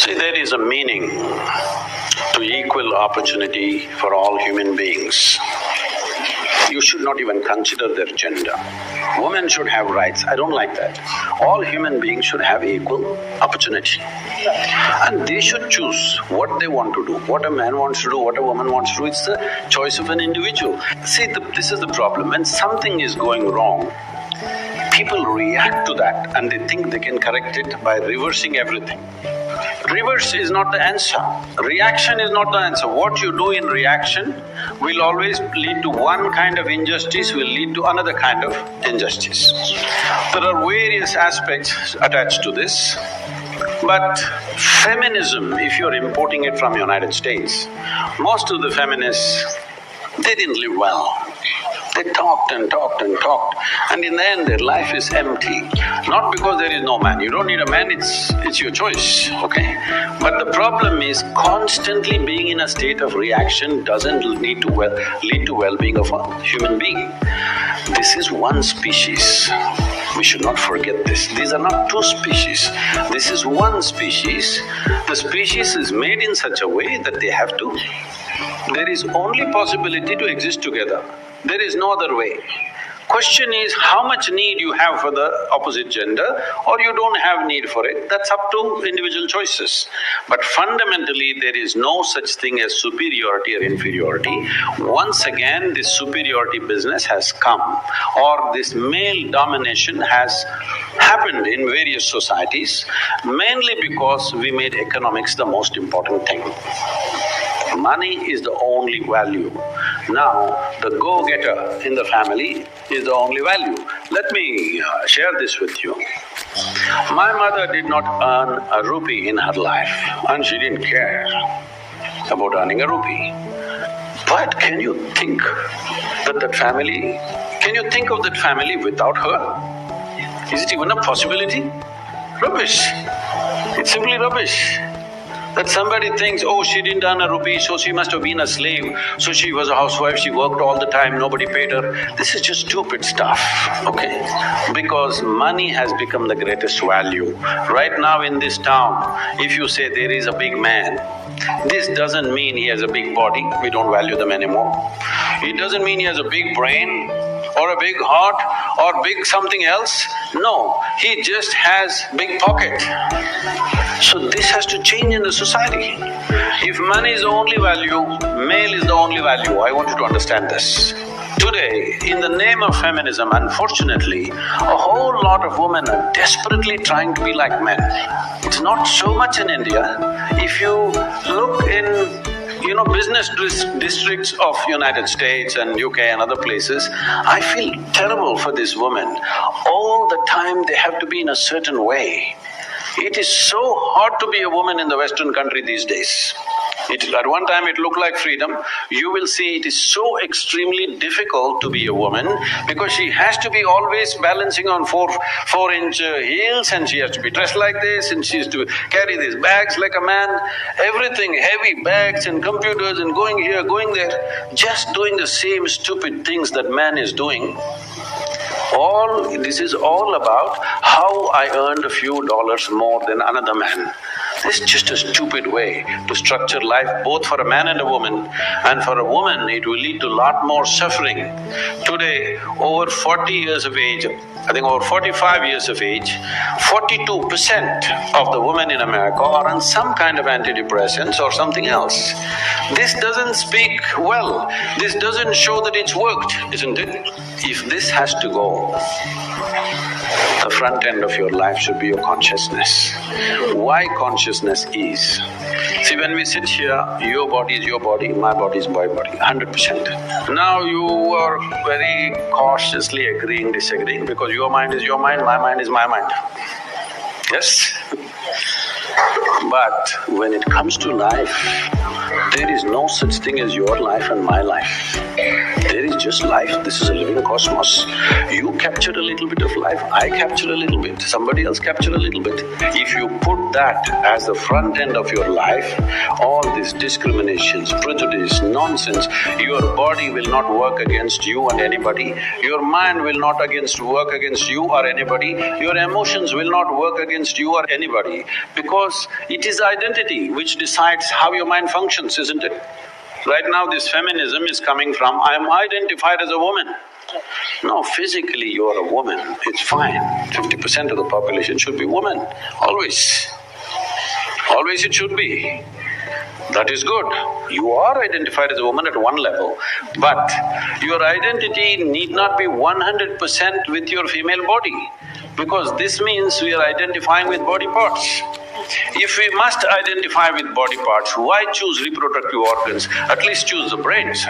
See, there is a meaning to equal opportunity for all human beings. You should not even consider their gender. Women should have rights, I don't like that. All human beings should have equal opportunity. And they should choose what they want to do. What a man wants to do, what a woman wants to do, it's the choice of an individual. See, this is the problem. When something is going wrong, people react to that and they think they can correct it by reversing everything. Reverse is not the answer. Reaction is not the answer. What you do in reaction will always lead to one kind of injustice, will lead to another kind of injustice. There are various aspects attached to this, but feminism, if you're importing it from United States, most of the feminists, they didn't live well. They talked and talked and talked, and in the end their life is empty. Not because there is no man, you don't need a man, it's your choice, okay? But the problem is constantly being in a state of reaction doesn't lead to well-being of a human being. This is one species. We should not forget this. These are not two species. This is one species. The species is made in such a way that they have to… There is only possibility to exist together. There is no other way. Question is how much need you have for the opposite gender or you don't have need for it, that's up to individual choices. But fundamentally there is no such thing as superiority or inferiority. Once again this superiority business has come, or this male domination has happened in various societies, mainly because we made economics the most important thing. Money is the only value. Now, the go-getter in the family is the only value. Let me share this with you. My mother did not earn a rupee in her life and she didn't care about earning a rupee. But can you think that can you think of that family without her? Is it even a possibility? Rubbish. It's simply rubbish. That somebody thinks, oh, she didn't earn a rupee, so she must have been a slave, so she was a housewife, she worked all the time, nobody paid her. This is just stupid stuff, okay? Because money has become the greatest value. Right now in this town, if you say there is a big man, this doesn't mean he has a big body, we don't value them anymore. It doesn't mean he has a big brain or a big heart or big something else. No, he just has big pocket. So this has to change in the society. If money is the only value, male is the only value, I want you to understand this. Today, in the name of feminism, unfortunately, a whole lot of women are desperately trying to be like men. It's not so much in India. If you look in business districts of United States and UK and other places, I feel terrible for these women. All the time they have to be in a certain way. It is so hard to be a woman in the Western country these days. At one time it looked like freedom. You will see it is so extremely difficult to be a woman because she has to be always balancing on four-inch heels, and she has to be dressed like this, and she has to carry these bags like a man, everything, heavy bags and computers and going here, going there, just doing the same stupid things that man is doing. This is all about how I earned a few dollars more than another man. This is just a stupid way to structure life both for a man and a woman. And for a woman, it will lead to a lot more suffering. Today, over 40 years of age, I think over 45 years of age, 42% of the women in America are on some kind of antidepressants or something else. This doesn't speak well, this doesn't show that it's worked, isn't it? If this has to go, the front end of your life should be your consciousness. Why consciousness is? See, when we sit here, your body is your body, my body is my body, 100%. Now you are very cautiously agreeing, disagreeing, because your mind is your mind, my mind is my mind. Yes? But when it comes to life, there is no such thing as your life and my life. There is just life, this is a living cosmos. You capture a little bit of life, I capture a little bit, somebody else capture a little bit. If you put that as the front end of your life, all these discriminations, prejudice, nonsense, your body will not work against you and anybody, your mind will not work against you or anybody, your emotions will not work against you or anybody, because it It is identity which decides how your mind functions, isn't it? Right now this feminism is coming from, I am identified as a woman. No, physically you are a woman, it's fine. 50% of the population should be women, always. Always it should be. That is good. You are identified as a woman at one level, but your identity need not be 100% with your female body, because this means we are identifying with body parts. If we must identify with body parts, why choose reproductive organs? At least choose the brains.